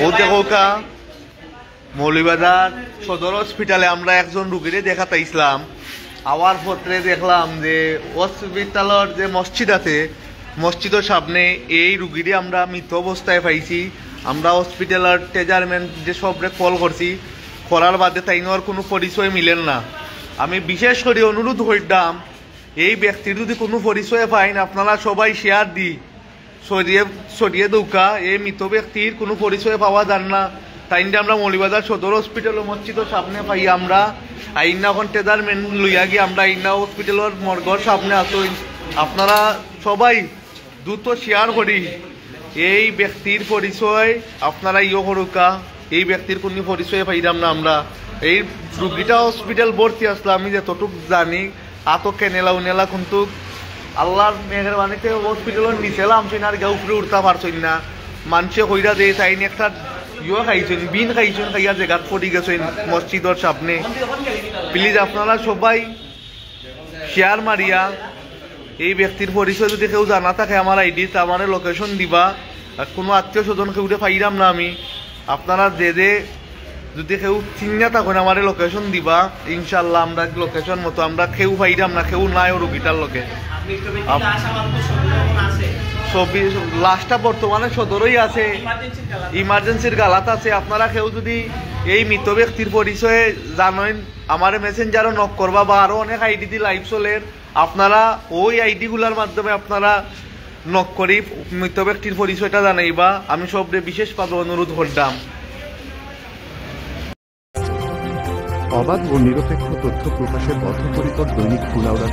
ও দেখো কা মৌলভীবাজার সদর হসপিটালে আমরা একজন রুগীরে দেখাতে ইসলাম। আওয়ার পত্রে দেখলাম যে হসপিটালের যে মসজিদ আছে মসজিদের সামনে এই রুগীরে আমরা মৃত অবস্থায় পাইছি। আমরা হসপিটালের ট্রেজারম্যান যে সবরে কল করছি, করার বাদে তাইনোর কোনো পরিচয় মিলেন না। আমি বিশেষ করে অনুরোধ করতাম এই ব্যক্তির যদি কোনো পরিচয় পাইন আপনারা সবাই শেয়ার দি সরিয়ে দৌকা। এই মৃত ব্যক্তির কোনো পরিচয় পাওয়া যান না, তাই আমরা মৌলভীবাজার সদর হসপিটাল ও মসজিদের সামনে পাই। আমরা আইনা এখন ট্রেজারম্যান লইয়া গিয়ে আমরা আইনা হসপিটালের মর্গর সামনে আসই। আপনারা সবাই দ্রুত শেয়ার করি এই ব্যক্তির পরিচয় আপনারা করুকা। এই ব্যক্তির কোনো পরিচয় পাইলাম না আমরা। এই রুগীটা হসপিটাল ভর্তি আসলো, আমি যতটুক জানি আত কেনেলা উনেলা কিন্তু আল্লাহর মেহরবানিতে হসপিটালের নিচে নামছেন আর গা উপরে উঠতে পারছেন না। মানুষে কইরা দিয়ে তাইনি একটা খাইছেন বিন খাইছেন, খাইয়া জায়গাত পড়ি গেছেন মসজিদের সামনে। প্লিজ আপনারা সবাই শেয়ার মারিয়া এই ব্যক্তির পরিচয় যদি কেউ জানা থাকে আমার আইডি আমার লোকেশন দিবা। কোনো আত্মীয় স্বজন কেউ পাইলাম না আমি, আপনারা যে যদি কেউ চিন্তা থাকেন আমার লোকেশন দিবা। ইনশাল্লাহ আমরা লোকেশন মতো আমরা কেউ পাইলাম না, কেউ নাই ও রুগীটার লোকে। ছবি লাস্টটা বর্তমানে সদরই আছে, ইমার্জেন্সির গালাত আছে। আপনারা কেউ যদি এই মৃত ব্যক্তির পরিচয়ে জানেন আমার মেসেঞ্জারও নক করবা, বা আরো অনেক আইডি দিয়ে লাইভ চলের আপনারা ওই আইডি গুলার মাধ্যমে আপনারা নক করি মৃত ব্যক্তির পরিচয়টা জানাইবা। আমি সবরে বিশেষভাবে অনুরোধ করতাম। অবাধ ও নিরপেক্ষ তথ্য প্রকাশের বদ্ধপরিকর দৈনিক কুলাউড়ার